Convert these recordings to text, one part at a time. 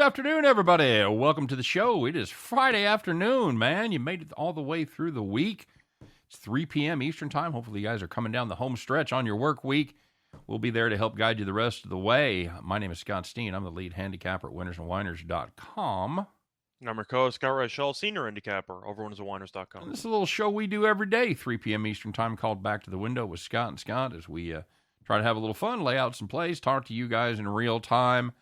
afternoon, everybody. Welcome to the show. It is Friday afternoon, man. You made it all the way through the week. It's 3 p.m. Eastern time. Hopefully you guys are coming down the home stretch on your work week. We'll be there to help guide you the rest of the way. My name is Scott Steehn. I'm the lead handicapper at winnersandwiners.com. And I'm your co-host, Scott Reichel, senior handicapper over winnersandwiners.com. This is a little show we do every day, 3 p.m. Eastern time, called Back to the Window with Scott and Scott, as we try to have a little fun, lay out some plays, talk to you guys in real time,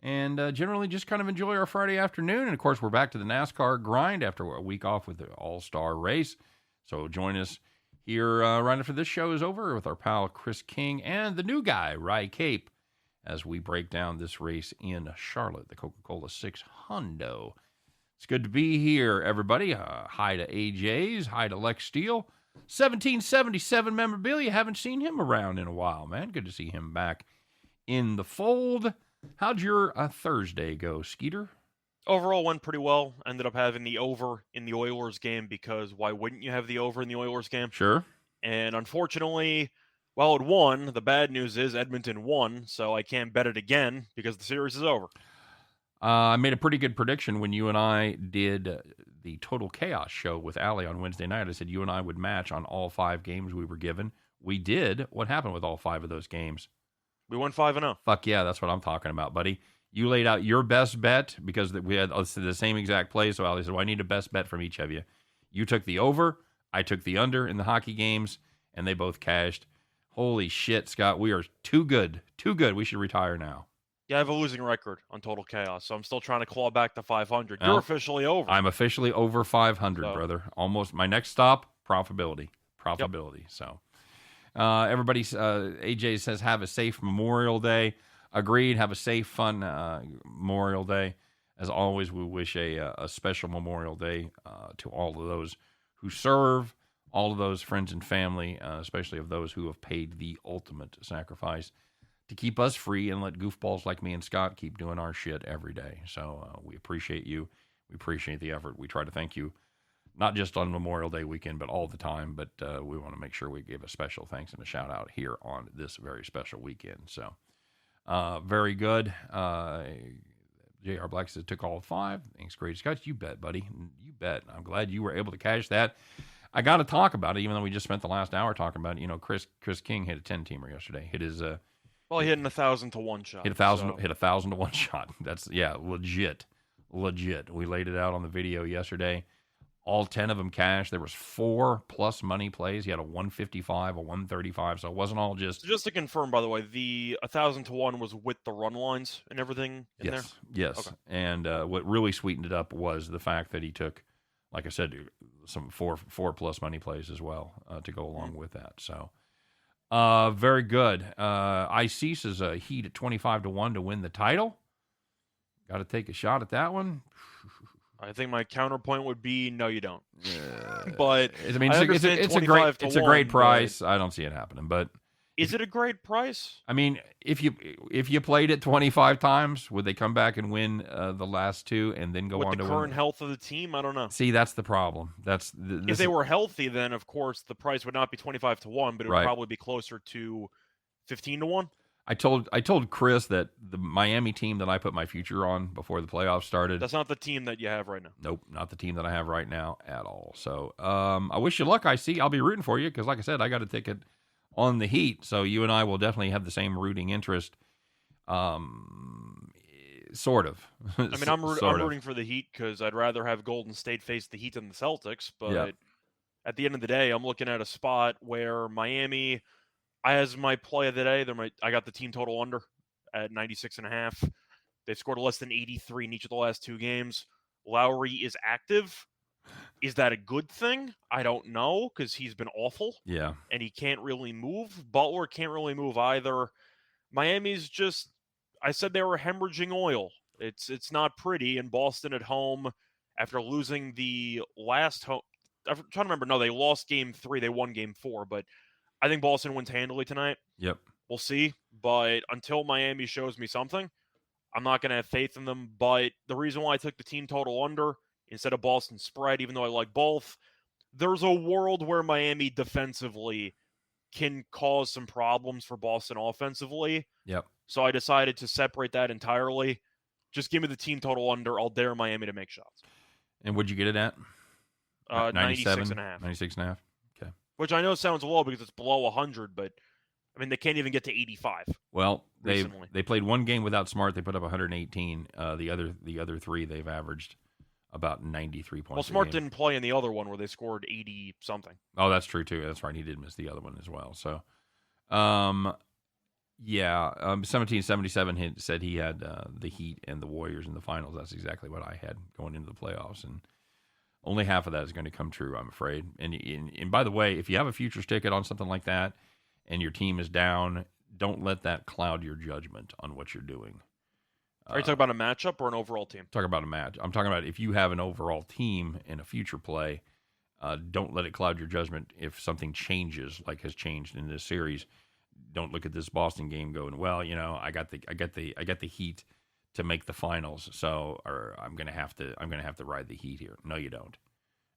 and generally just kind of enjoy our Friday afternoon. And, of course, we're back to the NASCAR grind after a week off with the All-Star race. So join us here right after this show is over with our pal Chris King and the new guy, Rye Cape, as we break down this race in Charlotte, the Coca-Cola 600. It's good to be here, everybody. Hi to AJ's, hi to Lex Steele. 1777 memorabilia. Haven't seen him around in a while, man. Good to see him back in the fold. How'd your Thursday go, Skeeter? Overall went pretty well. Ended up having the over in the Oilers game because why wouldn't you have the over in the Oilers game? Sure. And unfortunately, while it won, the bad news is Edmonton won, so I can't bet it again because the series is over. I made a pretty good prediction when you and I did the Total Chaos show with Allie on Wednesday night. I said you and I would match on all 5 games we were given. We did. What happened with all 5 of those games? We went 5-0. Fuck yeah, that's what I'm talking about, buddy. You laid out your best bet because we had the same exact play. So Allie said, well, I need a best bet from each of you. You took the over. I took the under in the hockey games, and they both cashed. Holy shit, Scott. We are too good. Too good. We should retire now. Yeah, I have a losing record on Total Chaos, so I'm still trying to claw back to 500. You're officially over. I'm officially over 500, brother. Almost. My next stop, profitability. Profitability. Yep. So, everybody, AJ says, have a safe Memorial Day. Agreed. Have a safe, fun Memorial Day. As always, we wish a special Memorial Day to all of those who serve, all of those friends and family, especially of those who have paid the ultimate sacrifice to keep us free and let goofballs like me and Scott keep doing our shit every day. So we appreciate you. We appreciate the effort. We try to thank you, not just on Memorial Day weekend, but all the time. But we want to make sure we give a special thanks and a shout out here on this very special weekend. So very good. J.R. Black says, took all 5. Thanks, great Scott. You bet, buddy. You bet. I'm glad you were able to cash that. I got to talk about it, even though we just spent the last hour talking about it. You know, Chris King hit a 10-teamer yesterday. Hit his... Well, he hit an 1,000 to 1 shot. Hit 1,000 to 1 shot. That's legit. We laid it out on the video yesterday. All 10 of them cashed. There was 4 plus money plays. He had a 155, a 135. So it wasn't all just. So just to confirm, by the way, the 1,000 to 1 was with the run lines and everything in there. Yes. Okay. And what really sweetened it up was the fact that he took, like I said, some four plus money plays as well to go along with that. So. Very good. IC says Heat at 25 to 1 to win the title. Got to take a shot at that one. I think my counterpoint would be no, you don't. But I mean, it's a great price. I don't see it happening, but is it a great price? I mean, if you played it 25 times, would they come back and win the last 2 and then go on to win? With the current health of the team, I don't know. See, that's the problem. If they were healthy, then of course the price would not be 25 to 1, but it would probably be closer to 15 to 1. I told Chris that the Miami team that I put my future on before the playoffs started. That's not the team that you have right now. Nope, not the team that I have right now at all. So I wish you luck, IC. I'll be rooting for you because, like I said, I got a ticket on the Heat, so you and I will definitely have the same rooting interest, sort of. I mean, I'm rooting for the Heat because I'd rather have Golden State face the Heat than the Celtics, but at the end of the day, I'm looking at a spot where Miami, as my play of the day, I got the team total under at 96.5. They've scored less than 83 in each of the last 2 games. Lowry is active. Is that a good thing? I don't know because he's been awful. Yeah. And he can't really move. Butler can't really move either. Miami's just, I said they were hemorrhaging oil. It's not pretty. And Boston at home, after losing the last home, I'm trying to remember. No, they lost game 3. They won game 4. But I think Boston wins handily tonight. Yep. We'll see. But until Miami shows me something, I'm not going to have faith in them. But the reason why I took the team total under instead of Boston spread, even though I like both, there's a world where Miami defensively can cause some problems for Boston offensively. Yep. So I decided to separate that entirely. Just give me the team total under. I'll dare Miami to make shots. And what'd you get it at? 96.5. 96.5. Okay. Which I know sounds low because it's below 100, but I mean they can't even get to 85. Well, they played one game without Smart. They put up 118. The other three they've averaged about 93 points. Well, Smart didn't play in the other one where they scored 80 something. Oh, that's true too. That's right. He did miss the other one as well. So, 1777 said he had the Heat and the Warriors in the finals. That's exactly what I had going into the playoffs, and only half of that is going to come true, I'm afraid. And by the way, if you have a futures ticket on something like that and your team is down, don't let that cloud your judgment on what you're doing. Are you talking about a matchup or an overall team? Talking about a match. I'm talking about if you have an overall team in a future play, don't let it cloud your judgment if something changes, like has changed in this series. Don't look at this Boston game going, well, I got the Heat to make the finals, so I'm gonna have to ride the Heat here. No, you don't.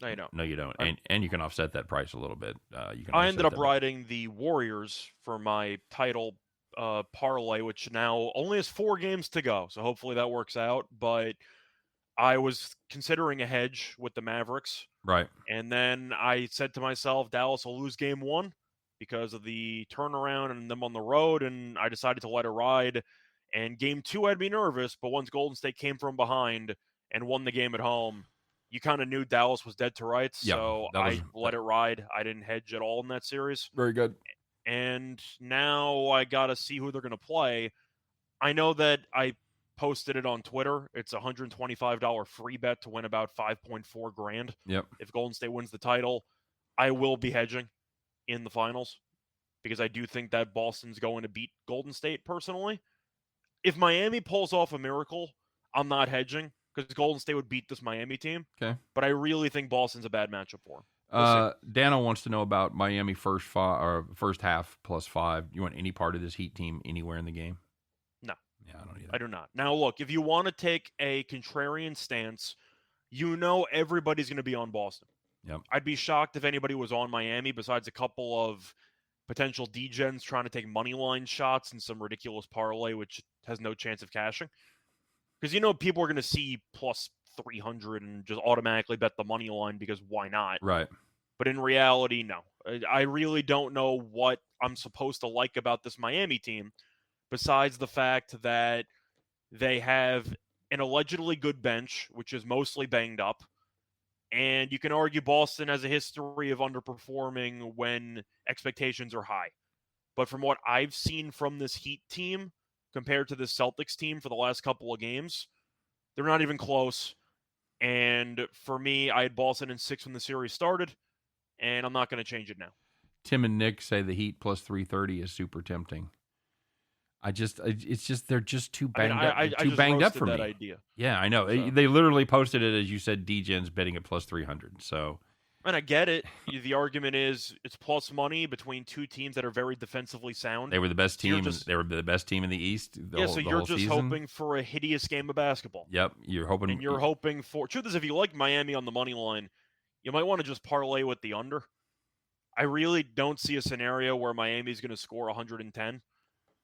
No, you don't. And you can offset that price a little bit. I ended up riding the Warriors for my title parlay, which now only has 4 games to go, so hopefully that works out. But I was considering a hedge with the Mavericks, right? And then I said to myself, Dallas will lose game 1 because of the turnaround and them on the road, and I decided to let it ride. And game 2 had me nervous, but once Golden State came from behind and won the game at home, you kind of knew Dallas was dead to rights, so I let it ride. I didn't hedge at all in that series. Very good. And now I got to see who they're going to play. I know that I posted it on Twitter. It's a $125 free bet to win about $5.4 grand. Yep. If Golden State wins the title, I will be hedging in the finals because I do think that Boston's going to beat Golden State personally. If Miami pulls off a miracle, I'm not hedging because Golden State would beat this Miami team. Okay. But I really think Boston's a bad matchup for him. Dano wants to know about Miami first half +5. You want any part of this Heat team anywhere in the game? No. Yeah, I don't either. I do not. Now, look, if you want to take a contrarian stance, everybody's going to be on Boston. Yep. I'd be shocked if anybody was on Miami besides a couple of potential degens trying to take money line shots and some ridiculous parlay, which has no chance of cashing. Because people are going to see plus 300 and just automatically bet the money line because why not? Right. But in reality, no. I really don't know what I'm supposed to like about this Miami team besides the fact that they have an allegedly good bench, which is mostly banged up. And you can argue Boston has a history of underperforming when expectations are high. But from what I've seen from this Heat team compared to the Celtics team for the last couple of games, they're not even close. And for me, I had Boston in 6 when the series started, and I'm not going to change it now. Tim and Nick say the Heat plus 330 is super tempting. It's just they're just too banged up. Too banged up for me. Idea. Yeah, I know. So. They literally posted it as you said. DGen's betting at plus 300. So, and I get it. The argument is it's plus money between two teams that are very defensively sound. They were the best team. They were the best team in the East. So you're just hoping for a hideous game of basketball. Yep, you're hoping. And you're hoping for. Truth is, if you like Miami on the money line, you might want to just parlay with the under. I really don't see a scenario where Miami's going to score 110.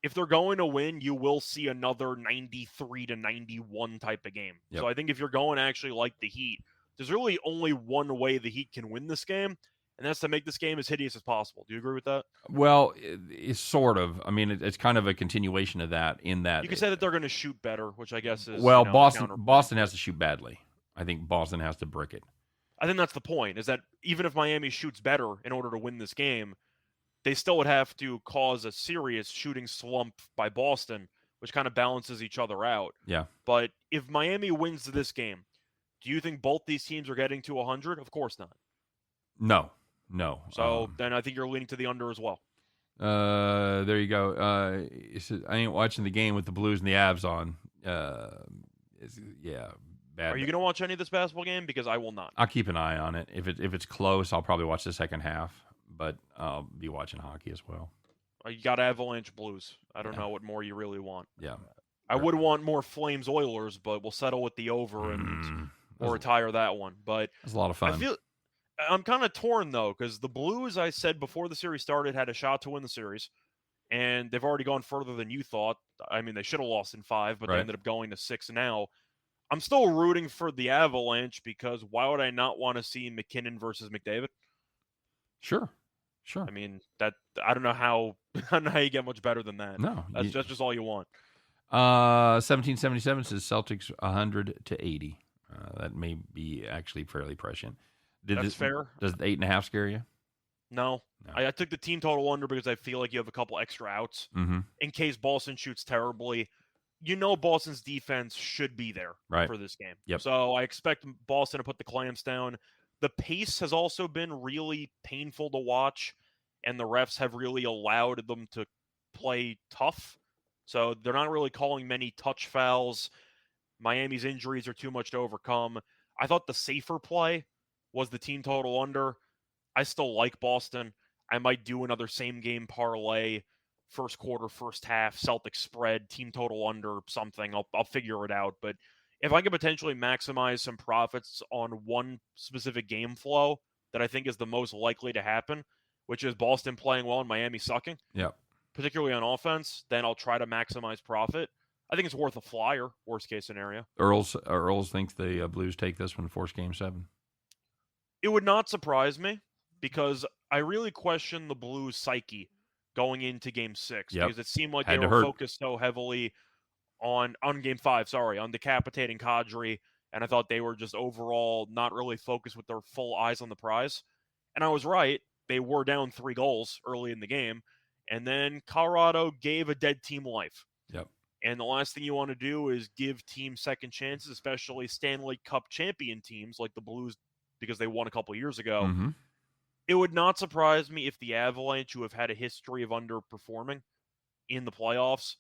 If they're going to win, you will see another 93-91 type of game. Yep. So I think if you're going to actually like the Heat, there's really only one way the Heat can win this game, and that's to make this game as hideous as possible. Do you agree with that? Well, it's sort of. I mean, it's kind of a continuation of that in that. You can say that they're going to shoot better, which I guess is. Well, Boston has to shoot badly. I think Boston has to brick it. I think that's the point, is that even if Miami shoots better in order to win this game, they still would have to cause a serious shooting slump by Boston, which kind of balances each other out. Yeah. But if Miami wins this game, do you think both these teams are getting to 100? Of course not. No. So then I think you're leaning to the under as well. There you go. I ain't watching the game with the Blues and the Avs on. Bad. Are you going to watch any of this basketball game? Because I will not. I'll keep an eye on it. If it's close, I'll probably watch the second half. But I'll be watching hockey as well. You got Avalanche Blues. I don't know what more you really want. Yeah. I would want more Flames Oilers, but we'll settle with the over and we'll retire that one. But it's a lot of fun. I'm kind of torn, though, because the Blues, I said before the series started, had a shot to win the series. and they've already gone further than you thought. I mean, they should have lost in 5, but they ended up going to 6 now. I'm still rooting for the Avalanche because why would I not want to see McKinnon versus McDavid? Sure. I mean, I don't know how you get much better than that. No, that's just all you want. 1777 says Celtics 100-80. That may be actually fairly prescient. That's fair. Does the 8.5 scare you? No. I took the team total under because I feel like you have a couple extra outs in case Boston shoots terribly. You know Boston's defense should be there for this game. Yep. So I expect Boston to put the clamps down. The pace has also been really painful to watch, and the refs have really allowed them to play tough. So they're not really calling many touch fouls. Miami's injuries are too much to overcome. I thought the safer play was the team total under. I still like Boston. I might do another same game parlay, first quarter, first half, Celtics spread, team total under, something. I'll figure it out. But if I could potentially maximize some profits on one specific game flow that I think is the most likely to happen, which is Boston playing well and Miami sucking, particularly on offense, then I'll try to maximize profit. I think it's worth a flyer, worst case scenario. Earls thinks the Blues take this one, force Game 7. It would not surprise me because I really question the Blues' psyche going into Game 6 because it seemed like they were focused so heavily on Game 5, on decapitating Kadri, and I thought they were just overall not really focused with their full eyes on the prize. And I was right. They were down 3 goals early in the game, and then Colorado gave a dead team life. And the last thing you want to do is give teams second chances, especially Stanley Cup champion teams like the Blues, because they won a couple years ago. It would not surprise me if the Avalanche, who have had a history of underperforming in the playoffs,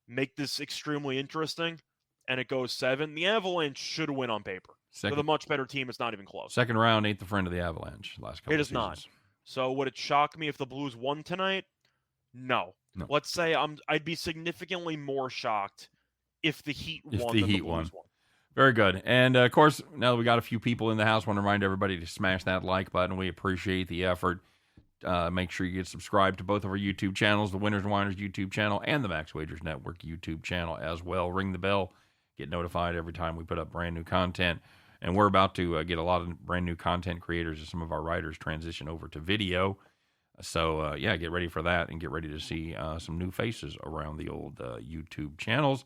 make this extremely interesting, and it goes 7. The Avalanche should win on paper. They're the much better team. It's not even close. Second round ain't the friend of the Avalanche last couple of seasons. It is not. So would it shock me if the Blues won tonight? No. Let's say I'd be significantly more shocked if the Heat won than the Blues won. Very good. And, of course, now that we got a few people in the house, I want to remind everybody to smash that like button. We appreciate the effort. Make sure you get subscribed to both of our YouTube channels, the Winners and Winers YouTube channel and the Max Wagers Network YouTube channel as well. Ring the bell. Get notified every time we put up brand new content. And we're about to get a lot of brand new content creators as some of our writers transition over to video. So, get ready for that and get ready to see some new faces around the old YouTube channels.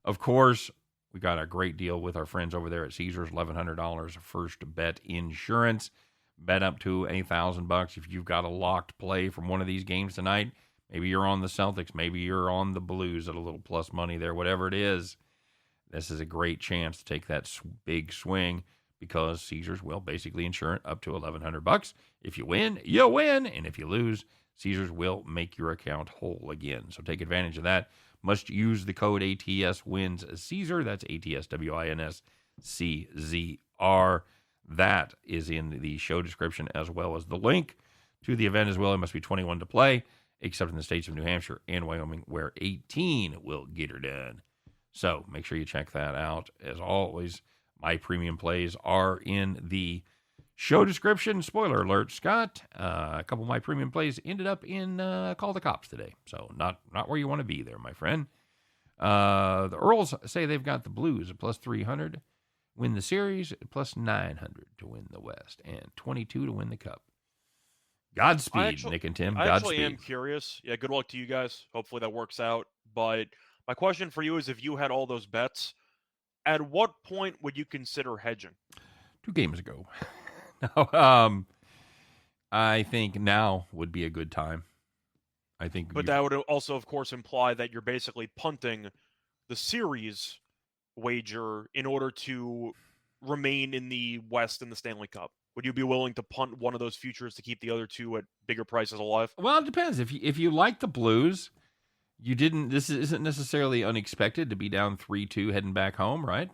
Of course, we got a great deal with our friends over there at Caesars, $1,100 first bet insurance. Bet up to $1,000 if you've got a locked play from one of these games tonight. Maybe you're on the Celtics. Maybe you're on the Blues at a little plus money there. Whatever it is, this is a great chance to take that big swing because Caesars will basically insure it up to $1,100. If you win, you win. And if you lose, Caesars will make your account whole again. So take advantage of that. Must use the code ATSWINS-CAESAR. That's ATSWINSCZR. That is in the show description as well as the link to the event as well. It must be 21 to play, except in the states of New Hampshire and Wyoming, where 18 will get her done. So make sure you check that out. As always, my premium plays are in the show description. Spoiler alert, Scott. A couple of my premium plays ended up in Call the Cops today. So not where you want to be there, my friend. The Earls say they've got the Blues at plus 300, win the series, plus 900 to win the West, and 22 to win the Cup. Godspeed, Nick and Tim. I Godspeed. actually am curious. Yeah, good luck to you guys. Hopefully that works out. But my question for you is, if you had all those bets, at what point would you consider hedging? 2 games ago. No, I think now would be a good time. But that would also, of course, imply that you're basically punting the series wager in order to remain in the West in the Stanley Cup. Would you be willing to punt one of those futures to keep the other 2 at bigger prices alive? Well, it depends. If you like the Blues, this isn't necessarily unexpected to be down 3-2 heading back home, right?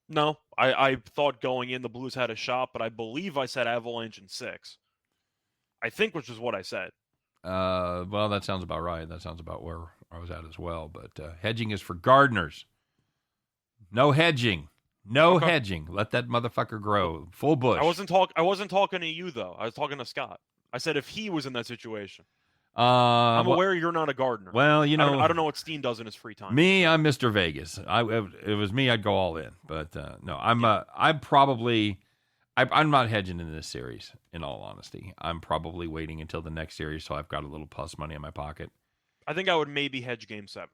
No, I thought going in the Blues had a shot, but I believe I said Avalanche in 6. I think, which is what I said. Well, that sounds about right. That sounds about where I was at as well. But hedging is for gardeners. No hedging. No hedging. Let that motherfucker grow. Full bush. I wasn't talking to you though. I was talking to Scott. I said if he was in that situation. I'm aware you're not a gardener. Well, I don't know what Steehn does in his free time. Me, I'm Mr. Vegas. It was me, I'd go all in. But no, I'm not hedging in this series, in all honesty. I'm probably waiting until the next series so I've got a little plus money in my pocket. I think I would maybe hedge Game 7.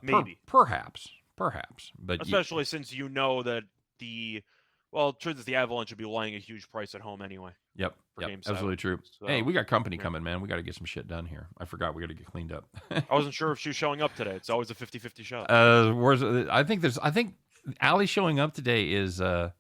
Maybe. Perhaps. But especially since you know that truth is the Avalanche would be laying a huge price at home anyway. Yep, Game 7. Absolutely true. So, hey, we got company coming, man. We got to get some shit done here. I forgot we got to get cleaned up. I wasn't sure if she was showing up today. It's always a 50-50 shot. I think Allie showing up today is about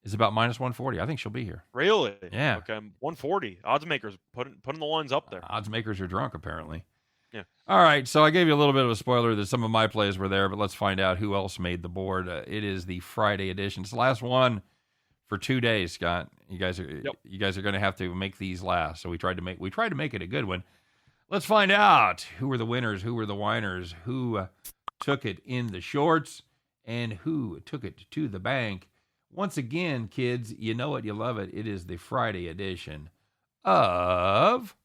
-140. I think she'll be here. Really? Yeah. Okay, 140. Odds makers putting the lines up there. Odds makers are drunk, apparently. Yeah. All right, so I gave you a little bit of a spoiler that some of my plays were there, but let's find out who else made the board. It is the Friday edition. It's the last one for 2 days, Scott. You guys are going to have to make these last. So we tried to make it a good one. Let's find out who were the winners, who were the whiners, who took it in the shorts, and who took it to the bank. Once again, kids, you know it, you love it. It is the Friday edition of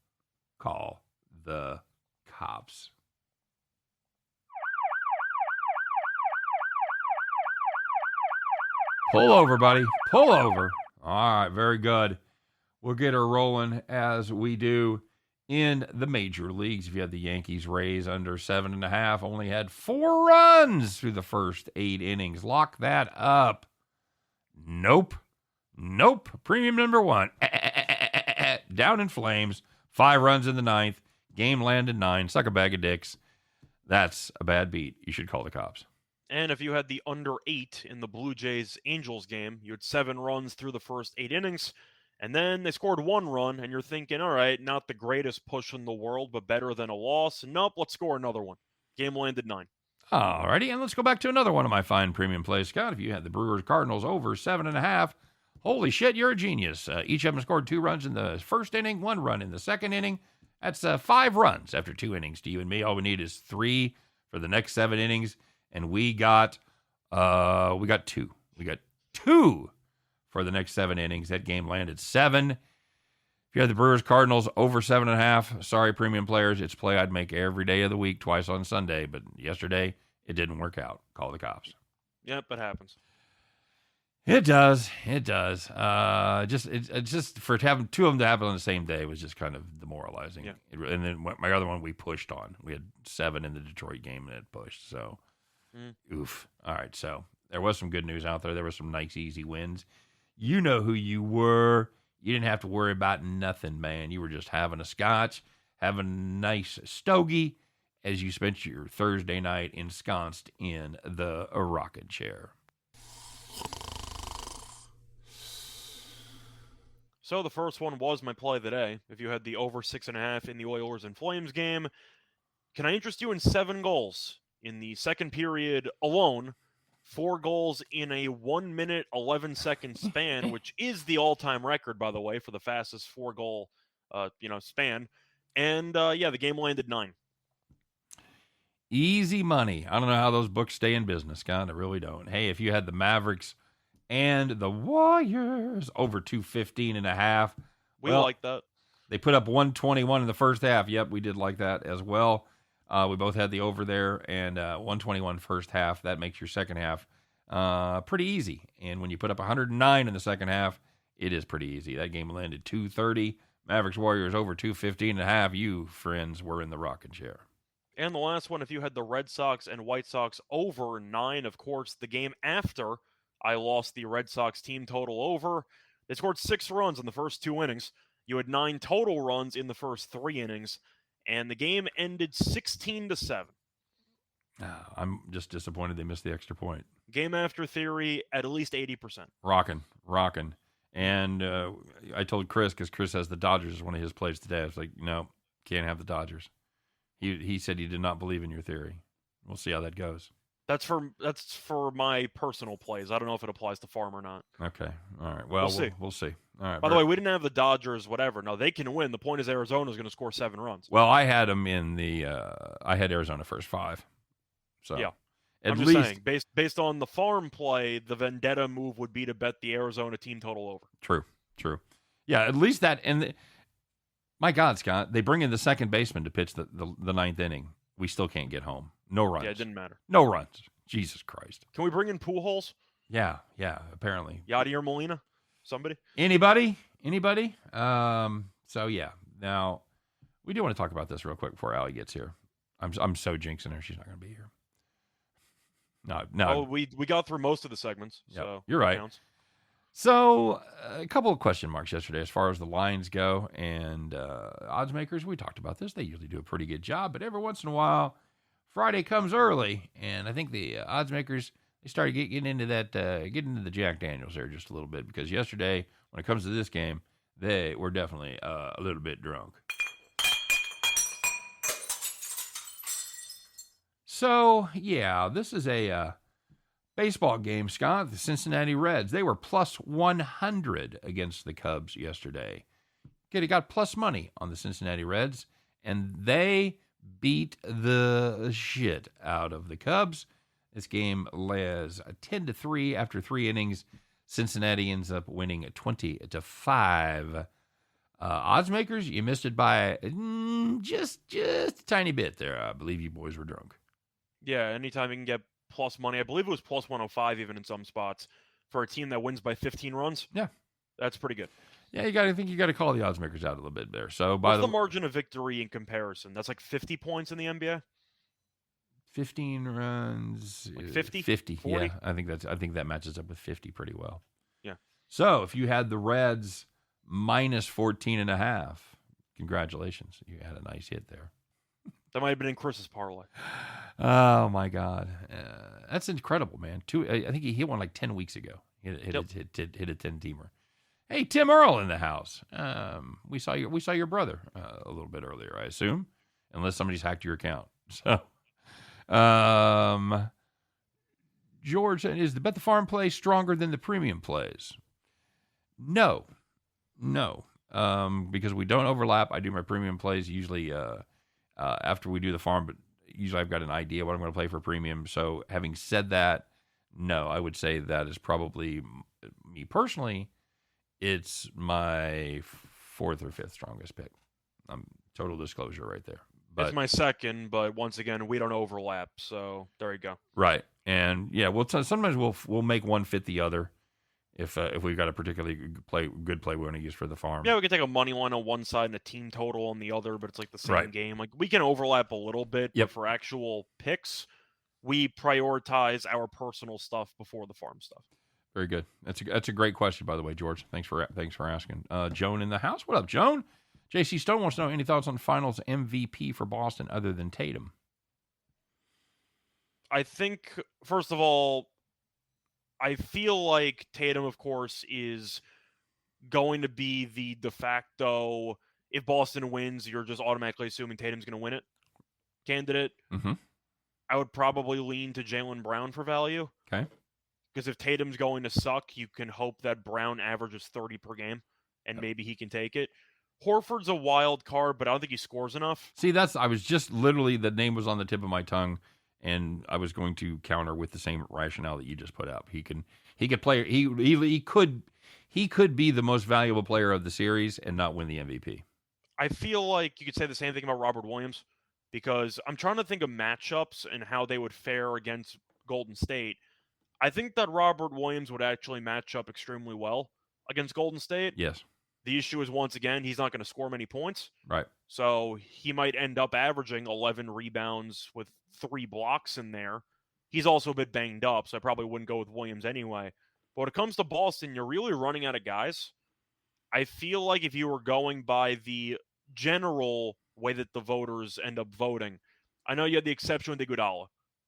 Call the Cops. Pull over, buddy. Pull over. All right, very good. We'll get her rolling as we do in the major leagues. If you had the Yankees Rays under 7.5, only had 4 runs through the first 8 innings. Lock that up. Nope. Premium number 1. Down in flames. 5 runs in the 9th. Game landed 9. Suck a bag of dicks. That's a bad beat. You should call the cops. And if you had the under 8 in the Blue Jays-Angels game, you had 7 runs through the first 8 innings, and then they scored 1 run, and you're thinking, all right, not the greatest push in the world, but better than a loss. Nope, let's score another one. Game landed 9. All righty, and let's go back to another one of my fine premium plays, Scott. If you had the Brewers-Cardinals over 7.5, holy shit, you're a genius. Each of them scored 2 runs in the first inning, 1 run in the second inning. That's 5 runs after 2 innings to you and me. All we need is 3 for the next 7 innings. And we got 2. We got 2 for the next 7 innings. That game landed 7. If you had the Brewers Cardinals over 7.5, sorry, premium players, it's a play I'd make every day of the week, twice on Sunday. But yesterday, it didn't work out. Call the cops. Yep, it happens. It does. Just for having 2 of them to happen on the same day was just kind of demoralizing. Yeah. And then my other one we pushed on. We had 7 in the Detroit game and it pushed. So. Oof. All right, so there was some good news out there. There were some nice, easy wins. You know who you were. You didn't have to worry about nothing, man. You were just having a scotch, having a nice stogie as you spent your Thursday night ensconced in the rocking chair. So the first one was my play of the day. If you had the over 6.5 in the Oilers and Flames game, can I interest you in 7 goals? In the second period alone, 4 goals in a 1 minute, 11 second span, which is the all-time record, by the way, for the fastest 4-goal, span. And, the game landed 9. Easy money. I don't know how those books stay in business, Scott. I really don't. Hey, if you had the Mavericks and the Warriors over 215.5. We like that. They put up 121 in the first half. Yep, we did like that as well. We both had the over there, and 121 first half. That makes your second half pretty easy. And when you put up 109 in the second half, it is pretty easy. That game landed 230. Mavericks Warriors over 215.5. You, friends, were in the rocking chair. And the last one, if you had the Red Sox and White Sox over 9, of course, the game after I lost the Red Sox team total over. They scored 6 runs in the first 2 innings. You had 9 total runs in the first 3 innings. And the game ended 16-7. I'm just disappointed they missed the extra point. Game after theory at least 80%. Rocking. And I told Chris, because Chris has the Dodgers as one of his plays today. I was like, no, can't have the Dodgers. He said he did not believe in your theory. We'll see how that goes. That's for my personal plays. I don't know if it applies to Farm or not. Okay. All right. Well, we'll see. All right. By the way, we didn't have the Dodgers, whatever. No, they can win. The point is Arizona's going to score 7 runs. Well, I had them in the I had Arizona first 5. So yeah. I'm just saying, based on the Farm play, the vendetta move would be to bet the Arizona team total over. True. Yeah, at least that, and My God, Scott, they bring in the second baseman to pitch the ninth inning. We still can't get home. No runs. Yeah, it didn't matter. No runs. Jesus Christ. Can we bring in Pujols? Yeah, apparently. Yadier Molina? Somebody? Anybody? So, yeah. Now, we do want to talk about this real quick before Allie gets here. I'm so jinxing her. She's not going to be here. No. Oh, we got through most of the segments. Yep, so you're right. Counts. So, a couple of question marks yesterday as far as the lines go, and odds makers, we talked about this. They usually do a pretty good job, but every once in a while, Friday comes early, and I think the odds makers, they started getting into the Jack Daniels there just a little bit, because yesterday, when it comes to this game, they were definitely a little bit drunk. So, yeah, this is a baseball game, Scott. The Cincinnati Reds, they were plus 100 against the Cubs yesterday. Okay, they got plus money on the Cincinnati Reds, and they beat the shit out of the Cubs. This game was 10-3 after 3 innings. Cincinnati ends up winning 20-5. Odds makers, you missed it by just a tiny bit there. I believe you boys were drunk. Yeah, anytime you can get plus money. I believe it was plus 105 even in some spots for a team that wins by 15 runs. Yeah. That's pretty good. Yeah, you got to call the odds makers out a little bit there. So what's the margin of victory in comparison? That's like 50 points in the NBA? 15 runs. Like 50? 50. 40? Yeah, I think that matches up with 50 pretty well. Yeah. So, if you had the Reds minus 14.5, congratulations. You had a nice hit there. That might have been in Chris's parlay. Oh, my God. That's incredible, man. I think he hit one like 10 weeks ago. Hit a 10-teamer. Hey, Tim Earl in the house. We saw your brother a little bit earlier, I assume, unless somebody's hacked your account. So, George, is the Bet the Farm play stronger than the premium plays? No, because we don't overlap. I do my premium plays usually after we do the farm, but usually I've got an idea what I'm going to play for premium. So having said that, no, I would say that is probably, me personally, it's my 4th or 5th strongest pick. Total disclosure right there. But it's my second, but once again, we don't overlap, so there you go. Right, and yeah, sometimes we'll make one fit the other if we've got a particularly good play we want to use for the farm. Yeah, we could take a money line on one side and a team total on the other, but it's like the same game. Like we can overlap a little bit, but for actual picks, we prioritize our personal stuff before the farm stuff. Very good. That's a great question, by the way, George. Thanks for asking. Joan in the house. What up, Joan? JC Stone wants to know any thoughts on Finals MVP for Boston other than Tatum. I think, first of all, I feel like Tatum, of course, is going to be the de facto, if Boston wins, you're just automatically assuming Tatum's going to win it candidate. Mm-hmm. I would probably lean to Jaylen Brown for value. Okay. Because if Tatum's going to suck, you can hope that Brown averages 30 per game, and maybe he can take it. Horford's a wild card, but I don't think he scores enough. See, I was just literally, the name was on the tip of my tongue, and I was going to counter with the same rationale that you just put up. He could play. He could be the most valuable player of the series and not win the MVP. I feel like you could say the same thing about Robert Williams, because I'm trying to think of matchups and how they would fare against Golden State. I think that Robert Williams would actually match up extremely well against Golden State. Yes. The issue is, once again, he's not going to score many points. Right. So he might end up averaging 11 rebounds with 3 blocks in there. He's also a bit banged up, so I probably wouldn't go with Williams anyway. But when it comes to Boston, you're really running out of guys. I feel like if you were going by the general way that the voters end up voting, I know you had the exception with Iguodala,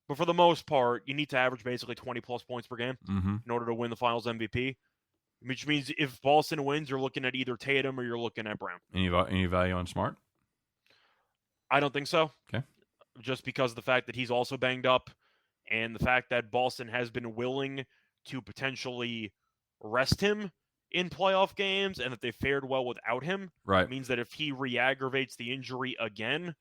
but for the most part, you need to average basically 20-plus points per game in order to win the Finals MVP. Which means if Boston wins, you're looking at either Tatum or you're looking at Brown. Any value on Smart? I don't think so. Okay. Just because of the fact that he's also banged up and the fact that Boston has been willing to potentially rest him in playoff games and that they fared well without him. Right. Means that if he re-aggravates the injury again,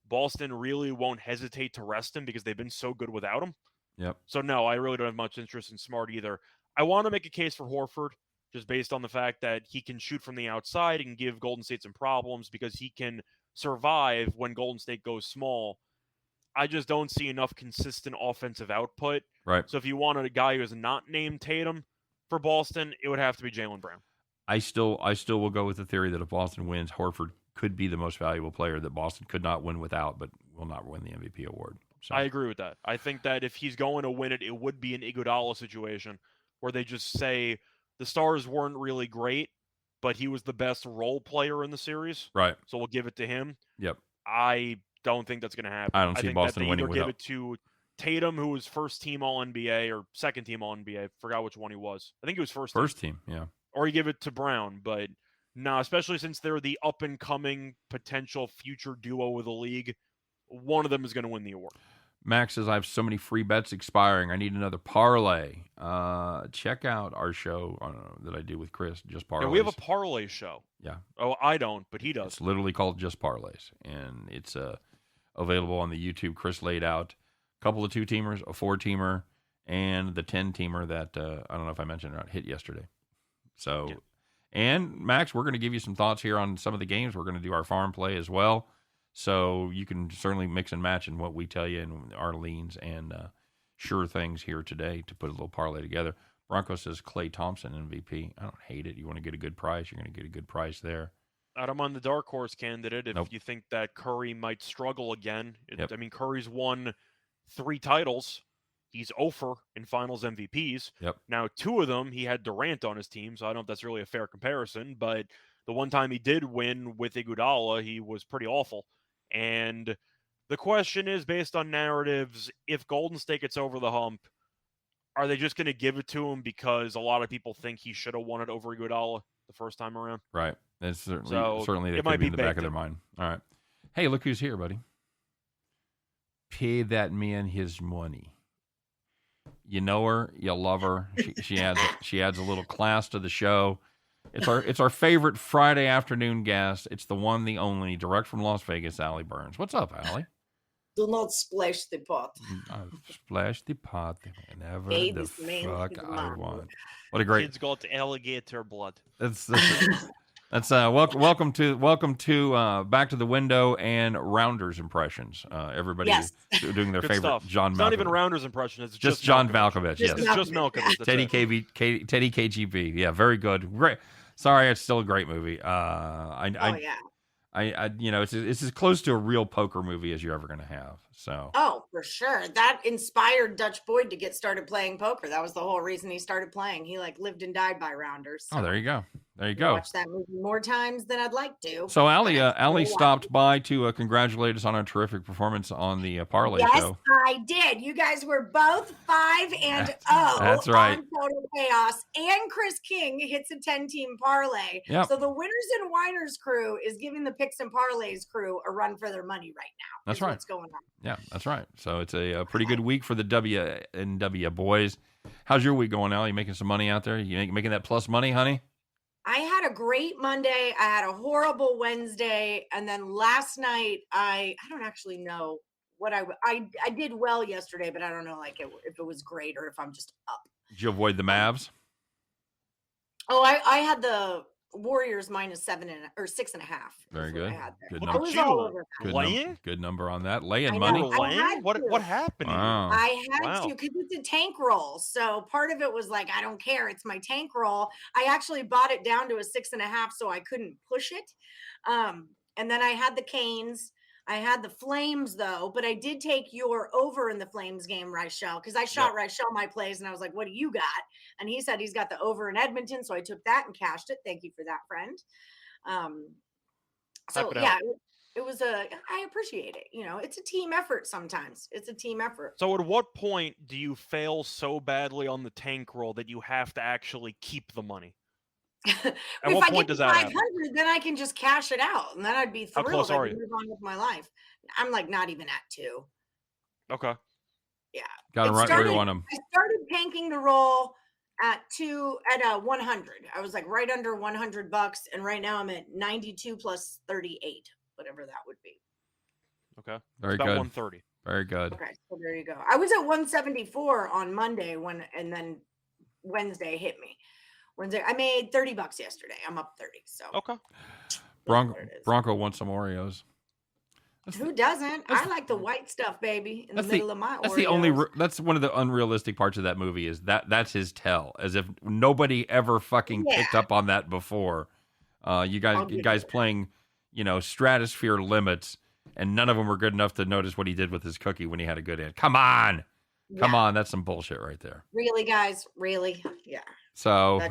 Boston really won't hesitate to rest him because they've been so good without him. Yep. So no, I really don't have much interest in Smart either. I want to make a case for Horford, just based on the fact that he can shoot from the outside and give Golden State some problems because he can survive when Golden State goes small. I just don't see enough consistent offensive output. Right. So if you wanted a guy who's not named Tatum for Boston, it would have to be Jaylen Brown. I still will go with the theory that if Boston wins, Horford could be the most valuable player that Boston could not win without, but will not win the MVP award. So. I agree with that. I think that if he's going to win it, it would be an Iguodala situation where they just say the Stars weren't really great, but he was the best role player in the series. Right. So we'll give it to him. Yep. I don't think that's going to happen. I don't see think Boston that they winning either without. Give it to Tatum, who was first team All-NBA or second team All-NBA. I forgot which one he was. I think he was first team, yeah. Or you give it to Brown, but no, especially since they're the up-and-coming potential future duo of the league, one of them is going to win the award. Max says, I have so many free bets expiring. I need another parlay. Check out our show that I do with Chris, Just Parlays. Yeah, we have a parlay show. Yeah. Oh, I don't, but he does. It's literally called Just Parlays, and it's available on the YouTube. Chris laid out a couple of 2-teamers, a 4-teamer, and the 10-teamer that, I don't know if I mentioned or not, hit yesterday. So, yeah. And Max, we're going to give you some thoughts here on some of the games. We're going to do our farm play as well. So you can certainly mix and match in what we tell you and our leans and sure things here today to put a little parlay together. Bronco says Klay Thompson MVP. I don't hate it. You want to get a good price, you're going to get a good price there. I'm on the dark horse candidate. If nope. you think that Curry might struggle again, yep. I mean, Curry's won 3 titles. He's 0 in Finals MVPs. Yep. Now, 2 of them, he had Durant on his team, so I don't know if that's really a fair comparison. But the one time he did win with Iguodala, he was pretty awful. And the question is, based on narratives, if Golden State gets over the hump, are they just going to give it to him because a lot of people think he should have won it over Iguodala the first time around? Right. That's certainly that could be in the back of their mind. All right. Hey, look who's here, buddy. Pay that man his money. You know her, you love her. She adds a little class to the show. It's our favorite Friday afternoon guest. It's the one, the only, direct from Las Vegas, Allie Burns. What's up, Allie? Do not splash the pot. Splash the pot whenever the fuck I want. What a great. Kids got alligator blood. That's welcome to Back to the Window and Rounders impressions. Everybody doing their favorite stuff. John. It's Malkovich. not even Rounders impression. It's just John Malkovich. Yes, it's just Malkovich. Teddy KGB. Yeah, very good. Great. Sorry, it's still a great movie. It's as close to a real poker movie as you're ever going to have. So. Oh, for sure. That inspired Dutch Boyd to get started playing poker. That was the whole reason he started playing. He lived and died by Rounders. So. Oh, there you go. There you go. Watch that movie more times than I'd like to. So Allie stopped by to congratulate us on our terrific performance on the parlay show. Yes, I did. You guys were both 5-0. That's right. On Total Chaos, and Chris King hits a 10-team parlay. Yep. So the Winners and Winers crew is giving the Picks and Parlays crew a run for their money right now. That's right. What's going on? Yeah, that's right. So it's a pretty good week for the W&W boys. How's your week going, Allie? You making some money out there? You making that plus money, honey? I had a great Monday. I had a horrible Wednesday. And then last night, I don't actually know what I did well yesterday, but I don't know if it was great or if I'm just up. Did you avoid the Mavs? Oh, I had the Warriors minus 6.5. Very good. Good number. Good number on that. Laying money. What happened? Wow. I had to because it's a tank roll. So part of it was I don't care. It's my tank roll. I actually bought it down to a 6.5, so I couldn't push it. And then I had the Canes. I had the Flames, though, but I did take your over in the Flames game, Reichel, because I shot Reichel my plays, and I was like, what do you got? And he said he's got the over in Edmonton, so I took that and cashed it. Thank you for that, friend. It was I appreciate it. It's a team effort sometimes. It's a team effort. So at what point do you fail so badly on the tank roll that you have to actually keep the money? At what point does that happen? Then I can just cash it out, and then I'd be thrilled. How close are you? Move on with my life. I'm not even at 2. Okay. Yeah. Got to right where you want them. I started tanking the roll at 100. I was right under $100, and right now I'm at 92 plus 38, whatever that would be. Okay. Very about good. 130. Very good. Okay, so there you go. I was at 174 on Monday and then Wednesday hit me. Wednesday. I made $30 yesterday. I'm up 30. So Okay. Bronco wants some Oreos. Who doesn't? I like the white stuff, baby, in the middle of my Oreos. That's the only. That's one of the unrealistic parts of that movie is that's his tell, as if nobody ever fucking picked up on that before. You guys playing, Stratosphere Limits, and none of them were good enough to notice what he did with his cookie when he had a good end. Come on, that's some bullshit right there. Really, guys, really, yeah. So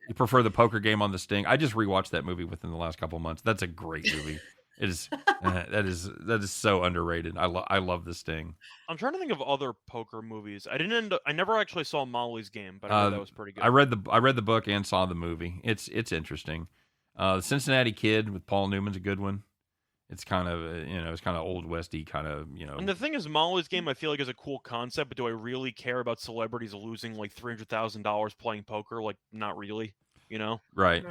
you prefer the poker game on the Sting? I just rewatched that movie within the last couple of months. That's a great movie. It is that is so underrated. I love the Sting. I'm trying to think of other poker movies. I never actually saw Molly's Game, but I heard that was pretty good. I read the book and saw the movie. It's interesting. The Cincinnati Kid with Paul Newman's a good one. It's kind of it's kind of old westy kind of And the thing is, Molly's Game I feel like is a cool concept, but do I really care about celebrities losing like $300,000 playing poker? Like, not really. Right.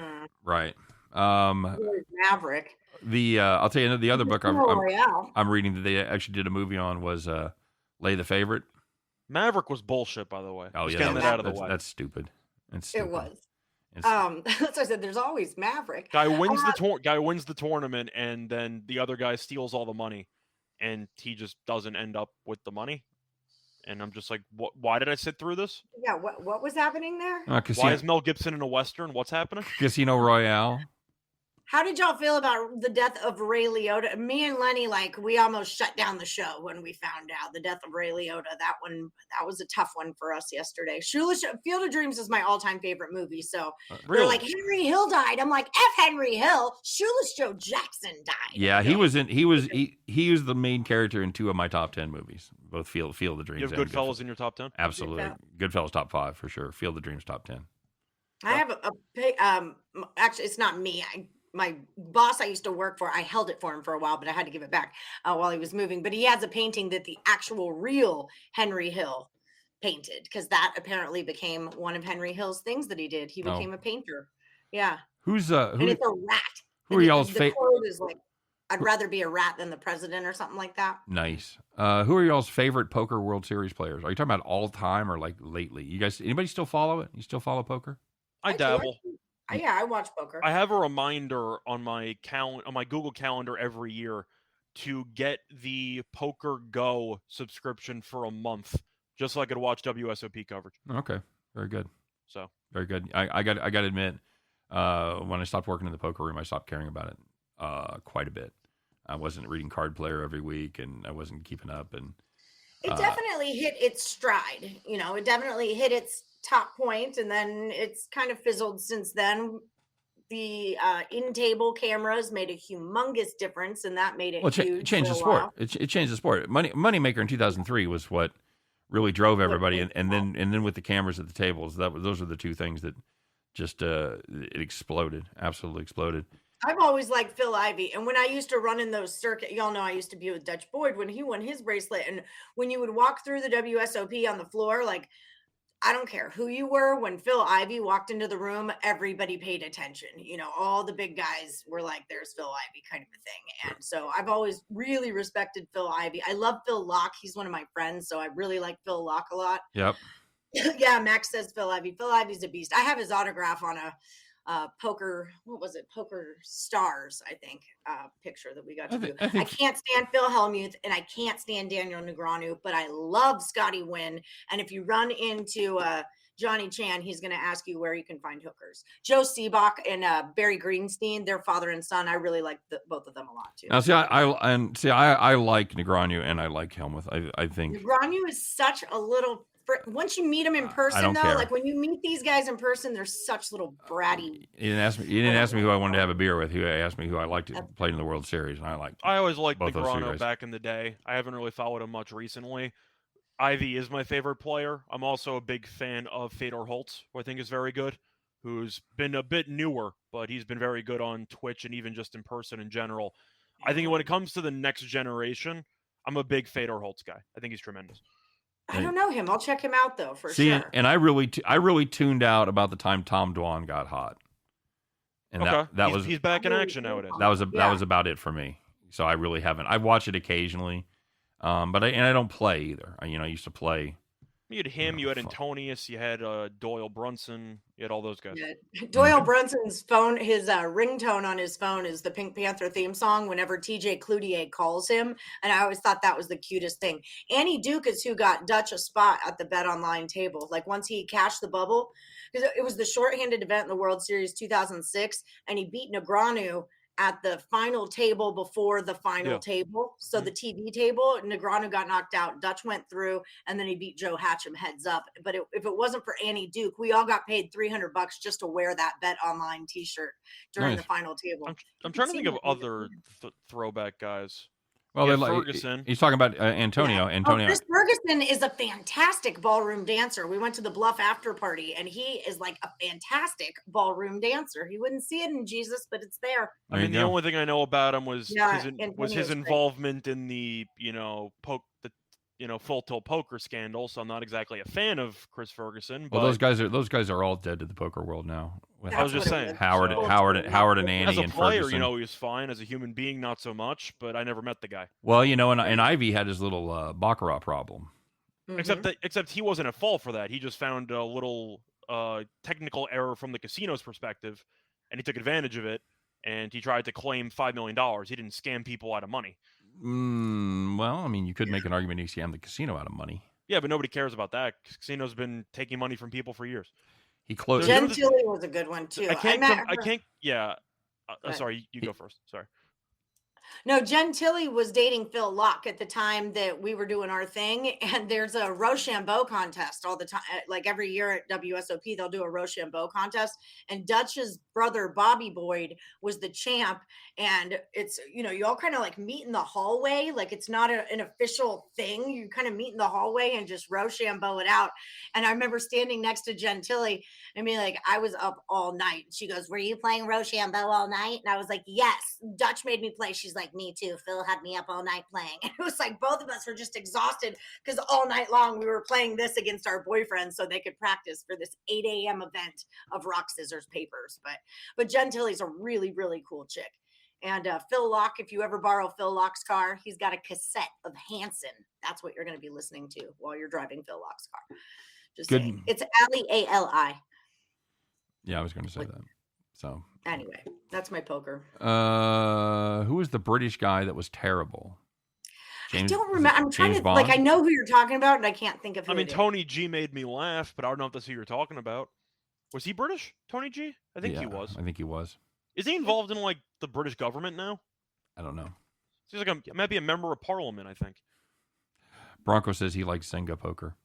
Maverick. I'll tell you the other book I'm reading that they actually did a movie on was Lay the Favorite. Maverick was bullshit, by the way. Oh yeah, getting that out of the way. That's stupid. It was. That's what I said. There's always Maverick. Guy wins the tournament, and then the other guy steals all the money, and he just doesn't end up with the money. And I'm just like, what? Why did I sit through this? Yeah. What was happening there? Why is Mel Gibson in a Western? What's happening? Casino Royale. How did y'all feel about the death of Ray Liotta? Me and Lenny, we almost shut down the show when we found out the death of Ray Liotta. That was a tough one for us yesterday. Field of Dreams is my all-time favorite movie. So they're like, Henry Hill died. I'm like, F Henry Hill. Shoeless Joe Jackson died. Yeah, he was the main character in 2 of my top 10 movies. Both Field of Dreams. You have Goodfellas in your top 10? Absolutely. Goodfellas top 5 for sure. Field of Dreams top 10. I have actually, it's not me. My boss I used to work for, I held it for him for a while, but I had to give it back while he was moving. But he has a painting that the actual real Henry Hill painted, because that apparently became one of Henry Hill's things that he did. He became a painter. Yeah. And it's a rat. Who are y'all's favorite? The quote is like, I'd rather be a rat than the president or something like that. Nice. Who are y'all's favorite poker World Series players? Are you talking about all time or like lately? You guys, anybody still follow it? You still follow poker? I dabble. Yeah, I watch poker. I have a reminder on my Google Calendar every year to get the Poker Go subscription for a month, just so I could watch WSOP coverage. Okay, very good. So very good. I got to admit, when I stopped working in the poker room, I stopped caring about it quite a bit. I wasn't reading Card Player every week, and I wasn't keeping up. And it definitely hit its stride. It definitely hit its top point, and then it's kind of fizzled since then. The in-table cameras made a humongous difference, and that made it huge. It changed the sport. It changed the sport. Moneymaker in 2003 was what really drove everybody, and then with the cameras at the tables, those are the 2 things that just it exploded, absolutely exploded. I've always liked Phil Ivey, and when I used to run in those circuit, y'all know I used to be with Dutch Boyd when he won his bracelet, and when you would walk through the WSOP on the floor, I don't care who you were. When Phil Ivey walked into the room, everybody paid attention. All the big guys were like, there's Phil Ivey, kind of a thing. And so I've always really respected Phil Ivey. I love Phil Locke. He's one of my friends, so I really like Phil Locke a lot. Yep. Yeah, Max says Phil Ivey. Phil Ivey's a beast. I have his autograph on a poker, what was it? Poker Stars, I think, picture that we got to do. I can't stand Phil Hellmuth, and I can't stand Daniel Negreanu, but I love Scotty Wynn. And if you run into Johnny Chan, he's going to ask you where you can find hookers. Joe Seabach and Barry Greenstein, their father and son. I really like both of them a lot too. Now, I like Negreanu and I like Hellmuth. I think Negreanu is such a little. Once you meet them in person, though, care. like when you meet these guys in person, they're such little bratty. You didn't ask me who I wanted to have a beer with. You asked me who I liked to play in the World Series, and I always liked Negreanu back in the day. I haven't really followed him much recently. Ivy is my favorite player. I'm also a big fan of Fedor Holtz, who I think is very good, who's been a bit newer, but he's been very good on Twitch and even just in person in general. I think when it comes to the next generation, I'm a big Fedor Holtz guy. I think he's tremendous. I don't know him. I'll check him out though for sure. And I really tuned out about the time Tom Dwan got hot. And he's back in action nowadays. That was about it for me. So I really haven't. I watch it occasionally, but I don't play either. I used to play. You had him, you had Antonius, you had Doyle Brunson, you had all those guys. Yeah. Doyle Brunson's phone, his ringtone on his phone is the Pink Panther theme song whenever TJ Cloutier calls him. And I always thought that was the cutest thing. Annie Duke is who got Dutch a spot at the Bet Online table. Like once he cashed the bubble, because it was the shorthanded event in the World Series 2006, and he beat Negreanu at the final table before the final table. So the TV table, Negreanu got knocked out. Dutch went through, and then he beat Joe Hatcham heads up. But if it wasn't for Annie Duke, we all got paid $300 just to wear that Bet Online T-shirt during the final table. I'm trying to think of other throwback guys. Well, Ferguson. He's talking about Antonio. Yeah. Antonio. Chris Ferguson is a fantastic ballroom dancer. We went to the Bluff after party, and he is like a fantastic ballroom dancer. He wouldn't see it in Jesus, but it's there. I mean, the only thing I know about him was his involvement in the full tilt poker scandal. So I'm not exactly a fan of Chris Ferguson. But well, those guys are all dead to the poker world now. I was just saying, Howard and Andy. As a player, Ferguson. he was fine. As a human being, not so much. But I never met the guy. Well, and Ivy had his little baccarat problem. Mm-hmm. Except he wasn't at fault for that. He just found a little technical error from the casino's perspective, and he took advantage of it. And he tried to claim $5 million. He didn't scam people out of money. Well, I mean, you could make an argument he scammed the casino out of money. Yeah, but nobody cares about that. Casino's been taking money from people for years. He closed. Gentili was a good one too. Sorry, you go first. Sorry. No, Gentili was dating Phil Locke at the time that we were doing our thing. And there's a Rochambeau contest all the time. Like every year at WSOP, they'll do a Rochambeau contest. And Dutch's brother, Bobby Boyd, was the champ. And it's, you all kind of like meet in the hallway. Like it's not an official thing. You kind of meet in the hallway and just Rochambeau it out. And I remember standing next to Gentili and being like, I was up all night. She goes, were you playing Rochambeau all night? And I was like, yes. Dutch made me play. She's like, me too. Phil had me up all night playing. And it was like both of us were just exhausted because all night long we were playing this against our boyfriends so they could practice for this 8 a.m. event of rock, scissors, papers. But Gentili's a really, really cool chick. And Phil Locke, if you ever borrow Phil Locke's car, he's got a cassette of Hanson. That's what you're going to be listening to while you're driving Phil Locke's car. Just saying. It's Ali, Ali. Yeah, I was going to say that. So anyway, that's my poker. Who was the British guy that was terrible? I don't remember. I'm trying to I know who you're talking about, and I can't think of who. I mean, Tony G made me laugh, but I don't know if that's who you're talking about. Was he British, Tony G? I think he was. I think he was. Is he involved in like the British government now? I don't know. Seems like he might be a member of Parliament. I think. Bronco says he likes Senga poker.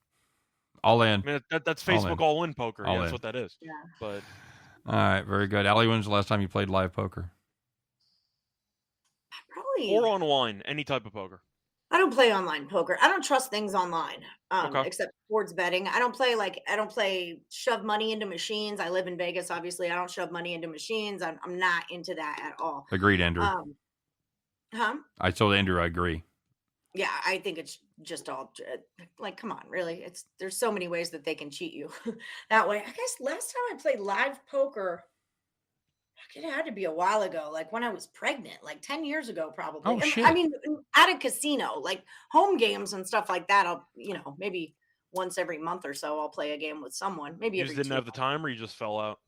All in. I mean, that's Facebook all in poker. Yeah, that's what that is. Yeah. But. All right, very good. Allie, when's the last time you played live poker? Probably. Or online, any type of poker. I don't play online poker. I don't trust things online, except sports betting. I don't play shove money into machines. I live in Vegas, obviously. I don't shove money into machines. I'm not into that at all. Agreed, Andrew. I told Andrew I agree. Yeah, I think it's just all like, come on, really? There's so many ways that they can cheat you that way. I guess last time I played live poker, it had to be a while ago, like when I was pregnant, like 10 years ago, probably. Oh, shit. I mean, at a casino, like home games and stuff like that. I'll, maybe once every month or so, I'll play a game with someone. Maybe you just didn't have the time, or you just fell out.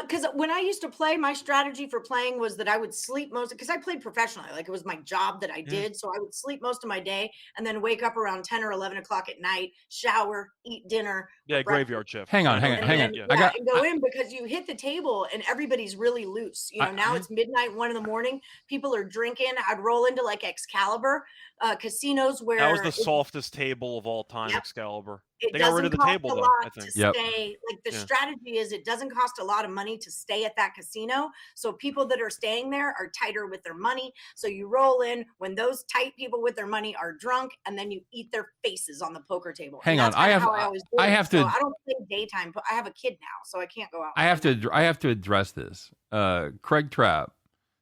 Because when I used to play, my strategy for playing was that I would sleep because I played professionally. Like it was my job that I did. So I would sleep most of my day and then wake up around 10 or 11 o'clock at night, shower, eat dinner. Yeah, graveyard shift. Hang on. And go in because you hit the table and everybody's really loose. Now it's midnight, 1 a.m. People are drinking. I'd roll into like Excalibur casinos where that was the softest table of all time. Excalibur. They got rid of the table though. I think. Stay. Like the strategy is, it doesn't cost a lot of money to stay at that casino. So people that are staying there are tighter with their money. So you roll in when those tight people with their money are drunk, and then you eat their faces on the poker table. Hang on, I don't play daytime. I have a kid now, so I can't go out. I have to address this. Craig Trapp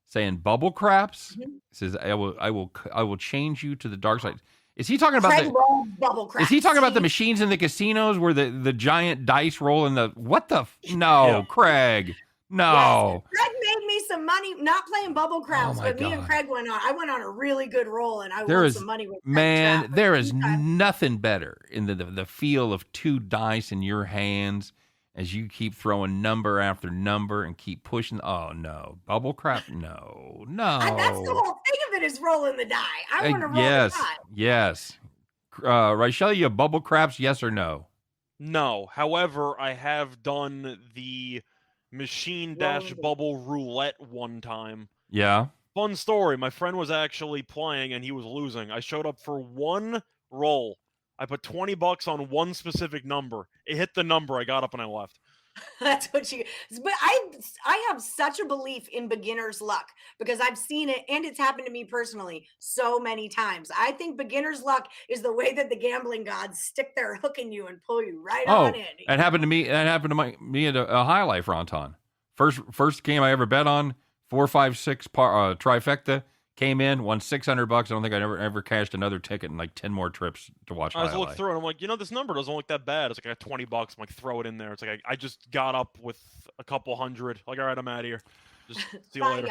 saying bubble craps says I will change you to the dark side. Is he talking about bubble craps? Is he talking about the machines in the casinos where the giant dice roll in the what the no, Craig? No. Yes. Craig made me some money, not playing bubble craps, but God. me and Craig I went on a really good roll, and I there won is, some money with man, there is nothing better in the feel of 2 dice in your hands as you keep throwing number after number and keep pushing. Oh, no. Bubble crap? No. That's the whole thing of it, is rolling the die. I want to roll the die. Yes. Reichel, you have bubble craps, yes or no? No. However, I have done the machine dash bubble roulette one time. Yeah. Fun story. My friend was actually playing and he was losing. I showed up for one roll. I put $20 on one specific number. It hit the number. I got up and I left. That's what you. But I have such a belief in beginner's luck because I've seen it, and it's happened to me personally so many times. I think beginner's luck is the way that the gambling gods stick their hook in you and pull you right on in. That happened to me. That happened to me at a High Life, Ronton. First game I ever bet on, 4, 5, 6 trifecta. Came in, won $600. I don't think I ever cashed another ticket in like 10 more trips to watch. I was looking through it. I'm like, this number doesn't look that bad. It's like I got $20. I'm like, throw it in there. It's like I just got up with a couple hundred. Like, all right, I'm out of here. Just see you later.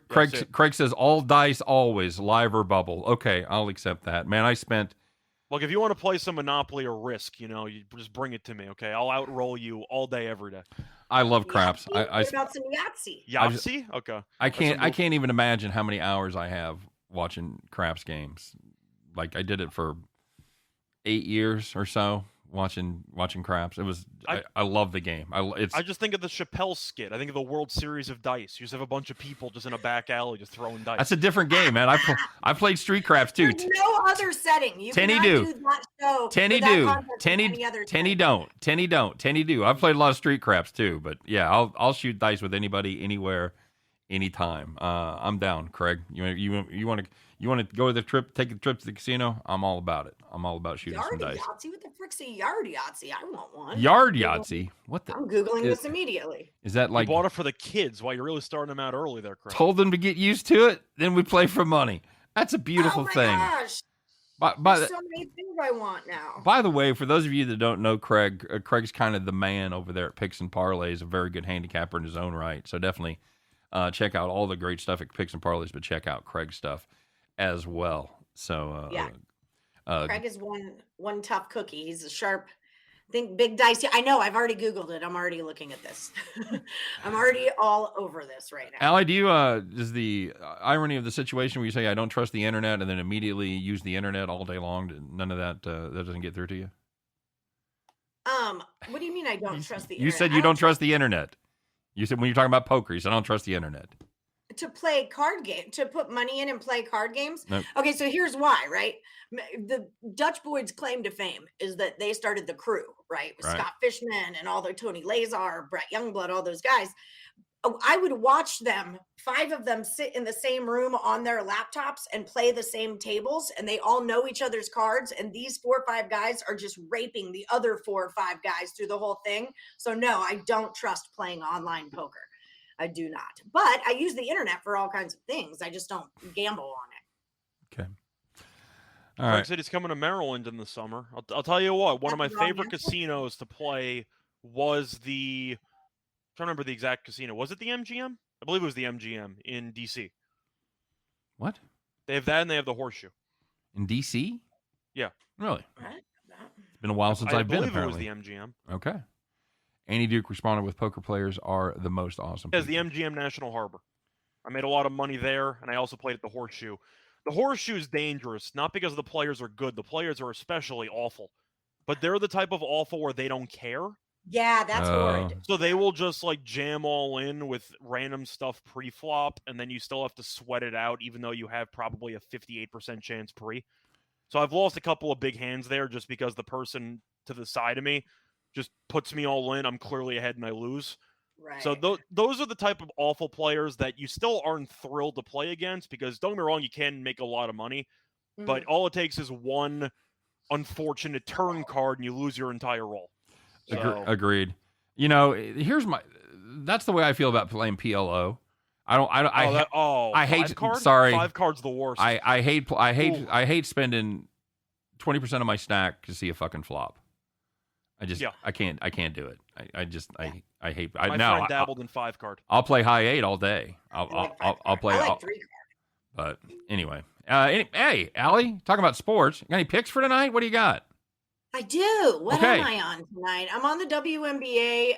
Craig says all dice always, live or bubble. Okay, I'll accept that. Man, I spent. Look, if you want to play some Monopoly or Risk, you just bring it to me. Okay, I'll outroll you all day, every day. I love craps. What about some Yahtzee? Yahtzee? Okay. I can't even imagine how many hours I have watching craps games. Like I did it for 8 years or so watching craps. It was I love the game. I just think of the Chappelle skit. I think of the World Series of Dice. You just have a bunch of people just in a back alley just throwing dice. That's a different game, man. I played street craps too. There's no other setting. You Tenny do that show. Tenny do. I've played a lot of street craps too, but yeah, I'll shoot dice with anybody, anywhere, anytime. I'm down, Craig. You want to go to the trip, take a trip to the casino? I'm all about it. I'm all about shooting some dice. Yahtzee? What the frick's a yard Yahtzee? I want one. Yard Yahtzee? What the? I'm Googling this immediately. Is that like... You bought it for the kids. Why, you're really starting them out early there, Craig. Told them to get used to it, then we play for money. That's a beautiful thing. Oh my gosh. There's so many things I want now. By the way, for those of you that don't know Craig, Craig's kind of the man over there at Picks and Parlays, a very good handicapper in his own right. So definitely check out all the great stuff at Picks and Parlays, but check out Craig's stuff as well. So yeah, Craig is one tough cookie. He's a sharp. Think big dice. I know. I've already Googled it. I'm already looking at this. I'm already all over this right now. Allie, do you is the irony of the situation where you say I don't trust the internet and then immediately use the internet all day long? None of that that doesn't get through to you. What do you mean I don't trust the internet? You said you don't trust the internet. You said when you're talking about poker, you said I don't trust the internet. To play card game, to put money in and play card games. Nope. Okay, so here's why, right? The Dutch Boys' claim to fame is that they started the crew, right? With Scott Fishman and all the Tony Lazar, Brett Youngblood, all those guys. I would watch them, 5 of them sit in the same room on their laptops and play the same tables, and they all know each other's cards, and these 4 or 5 guys are just raping the other 4 or 5 guys through the whole thing. So no, I don't trust playing online poker. I do not. But I use the internet for all kinds of things. I just don't gamble on it. Okay. All right. City's coming to Maryland in the summer. I'll tell you what, one of my favorite casinos to play was I'm trying to remember the exact casino. Was it the MGM? I believe it was the MGM in DC. What? They have that and they have the Horseshoe. In DC? Yeah. Really? It's been a while since I've been, apparently. I believe it was the MGM. Okay. Annie Duke responded with poker players are the most awesome. Yes, the MGM National Harbor. I made a lot of money there, and I also played at the Horseshoe. The Horseshoe is dangerous, not because the players are good. The players are especially awful. But they're the type of awful where they don't care. Yeah, that's horrid. So they will just jam all in with random stuff pre-flop, and then you still have to sweat it out, even though you have probably a 58% chance pre. So I've lost a couple of big hands there just because the person to the side of me just puts me all in. I'm clearly ahead and I lose. Right. So those are the type of awful players that you still aren't thrilled to play against because, don't get me wrong, you can make a lot of money, but all it takes is one unfortunate turn card and you lose your entire roll. So. Agreed. That's the way I feel about playing PLO. I hate card? Sorry. 5 cards the worst. I hate spending 20% of my stack to see a fucking flop. I can't do it. I hate. My friend dabbled in 5-card. I'll play high 8 all day. I'll play. I like 3-card. But anyway, hey, Allie, talking about sports. You got any picks for tonight? What do you got? I do. What am I on tonight? I'm on the WNBA.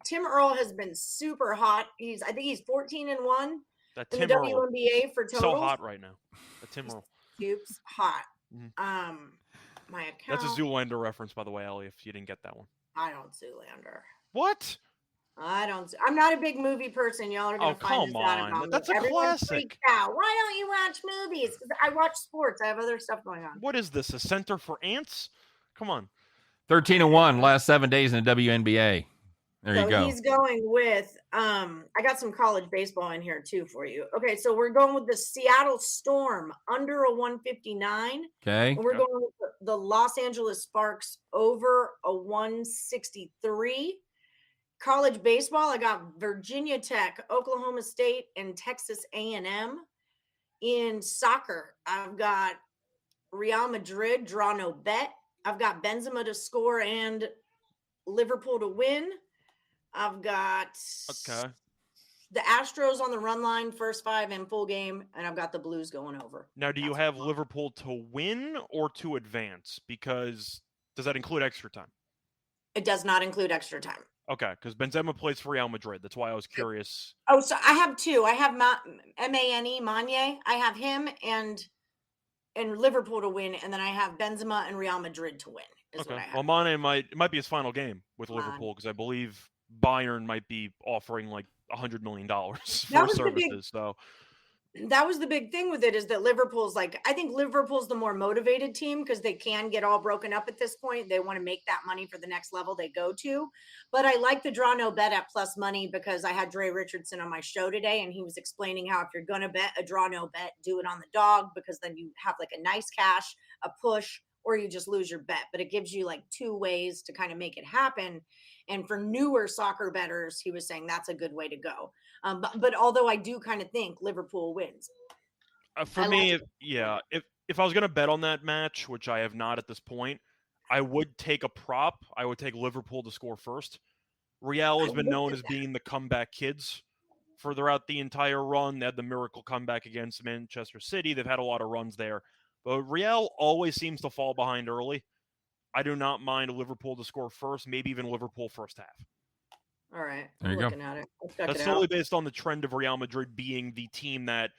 Tim Earl has been super hot. I think he's 14-1 in the WNBA for total. So hot right now. Tim Earl. Oops, hot. Mm-hmm. My account. That's a Zoolander reference, by the way, Ellie, if you didn't get that one. I don't Zoolander. What? I'm not a big movie person. Y'all are going to find this out about me. That's a classic. Out. Why don't you watch movies? Because I watch sports. I have other stuff going on. What is this? A center for ants? Come on. 13-1 last 7 days in the WNBA. There you go. He's going with, I got some college baseball in here too for you. Okay, so we're going with the Seattle Storm under a 159. Okay. And we're going with the Los Angeles Sparks over a 163. College baseball, I got Virginia Tech, Oklahoma State, and Texas A&M. In soccer, I've got Real Madrid, draw no bet. I've got Benzema to score and Liverpool to win. I've got the Astros on the run line, first 5 in full game, and I've got the Blues going over. Now, do you have Liverpool to win or to advance? Because does that include extra time? It does not include extra time. Okay, because Benzema plays for Real Madrid. That's why I was curious. Oh, so I have 2. I have Mane. I have him and Liverpool to win, and then I have Benzema and Real Madrid to win. Okay. Well, Mane might be his final game with Liverpool because I believe Bayern might be offering like $100 million for services. So that was the big thing with it, is that Liverpool's I think Liverpool's the more motivated team because they can get all broken up at this point. They want to make that money for the next level they go to. But I like the draw no bet at plus money because I had Dre Richardson on my show today, and he was explaining how if you're going to bet a draw no bet, do it on the dog, because then you have like a nice cash, a push, or you just lose your bet. But it gives you like 2 ways to kind of make it happen. And for newer soccer bettors, he was saying that's a good way to go. But although I do kind of think Liverpool wins. For me, if I was going to bet on that match, which I have not at this point, I would take a prop. I would take Liverpool to score first. Real has been known as being the comeback kids throughout the entire run. They had the miracle comeback against Manchester City. They've had a lot of runs there. But Real always seems to fall behind early. I do not mind Liverpool to score first, maybe even Liverpool first half. All right. There you looking go. At it. That's solely based on the trend of Real Madrid being the team that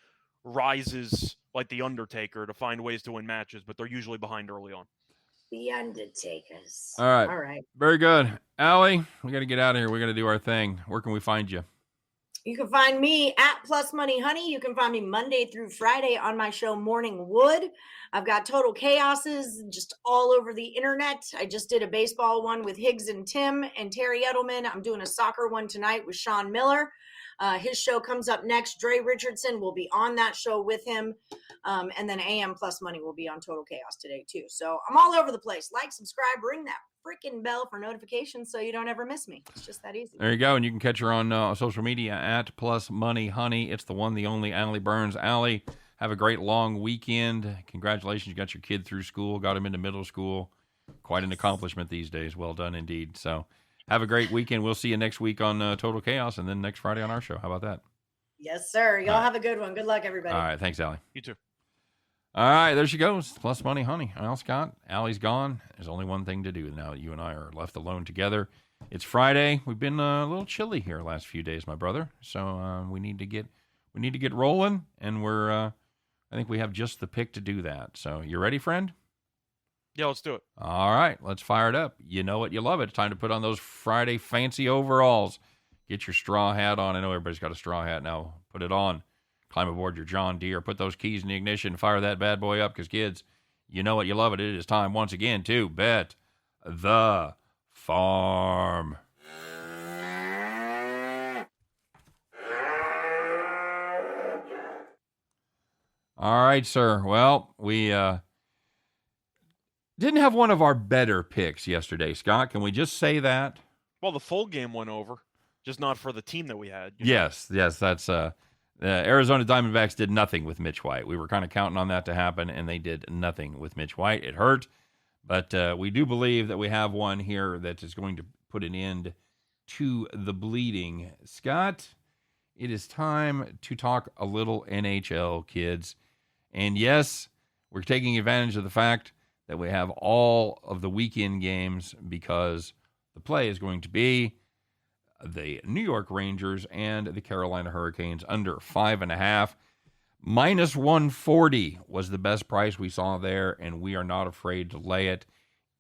rises like the Undertaker to find ways to win matches, but they're usually behind early on. The Undertakers. All right. All right. Very good. Allie, we got to get out of here. We got to do our thing. Where can we find you? You can find me at Plus Money Honey. You can find me Monday through Friday on my show Morning Wood. I've got Total Chaoses just all over the internet. I just did a baseball one with Higgs and Tim and Terry Edelman. I'm doing a soccer one tonight with Sean Miller. His show comes up next. Dre Richardson will be on that show with him. And then AM Plus Money will be on Total Chaos today too. So I'm all over the place. Like, subscribe, ring that freaking bell for notifications so you don't ever miss me. It's just that easy. There you go. And you can catch her on social media at Plus Money Honey. It's the one, the only Allie Burns. Allie, have a great long weekend. Congratulations. You got your kid through school, got him into middle school. Quite an accomplishment these days. Well done indeed. So have a great weekend. We'll see you next week on Total Chaos and then next Friday on our show. How about that? Yes, sir. Y'all have a good one. Good luck, everybody. All right. Thanks, Allie. You too. All right, there she goes. Plus Money Honey. Well, Scott, Allie's gone. There's only one thing to do now that you and I are left alone together. It's Friday. We've been a little chilly here the last few days, my brother. So we need to get rolling, and I think we have just the pick to do that. So you ready, friend? Yeah, let's do it. All right, let's fire it up. You know it, you love it. It's time to put on those Friday fancy overalls. Get your straw hat on. I know everybody's got a straw hat now. Put it on. Climb aboard your John Deere, put those keys in the ignition, fire that bad boy up, because, kids, you know it, you love it. It is time once again to bet the farm. All right, sir. Well, we didn't have one of our better picks yesterday, Scott. Can we just say that? Well, the full game went over, just not for the team that we had. Yes, that's... The Arizona Diamondbacks did nothing with Mitch White. We were kind of counting on that to happen, and they did nothing with Mitch White. It hurt, but we do believe that we have one here that is going to put an end to the bleeding. Scott, it is time to talk a little NHL, kids. And yes, we're taking advantage of the fact that we have all of the weekend games because the play is going to be the New York Rangers and the Carolina Hurricanes under 5.5. Minus 140 was the best price we saw there, and we are not afraid to lay it.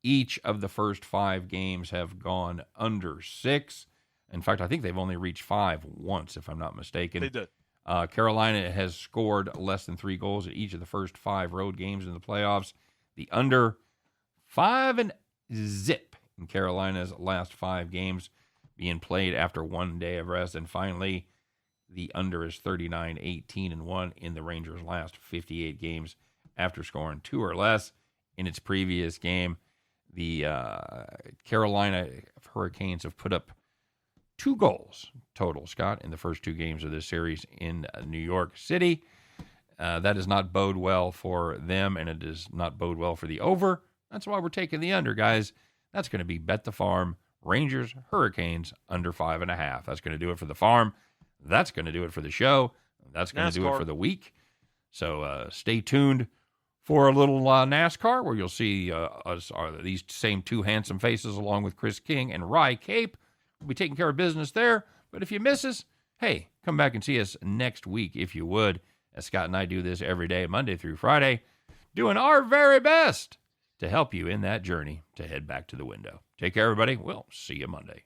Each of the first 5 games have gone under 6. In fact, I think they've only reached 5 once, if I'm not mistaken. They did. Carolina has scored less than 3 goals at each of the first 5 road games in the playoffs. The under 5 and zip in Carolina's last 5 games being played after 1 day of rest. And finally, the under is 39-18-1 in the Rangers' last 58 games after scoring 2 or less in its previous game. The Carolina Hurricanes have put up 2 goals total, Scott, in the first 2 games of this series in New York City. That does not bode well for them, and it does not bode well for the over. That's why we're taking the under, guys. That's going to be Bet the Farm, Rangers, Hurricanes, under 5.5. That's going to do it for the farm. That's going to do it for the show. That's going to do it for the week. So stay tuned for a little NASCAR, where you'll see these same 2 handsome faces along with Chris King and Rye Cape. We'll be taking care of business there. But if you miss us, hey, come back and see us next week if you would. As Scott and I do this every day, Monday through Friday, doing our very best to help you in that journey to head back to the window. Take care, everybody. We'll see you Monday.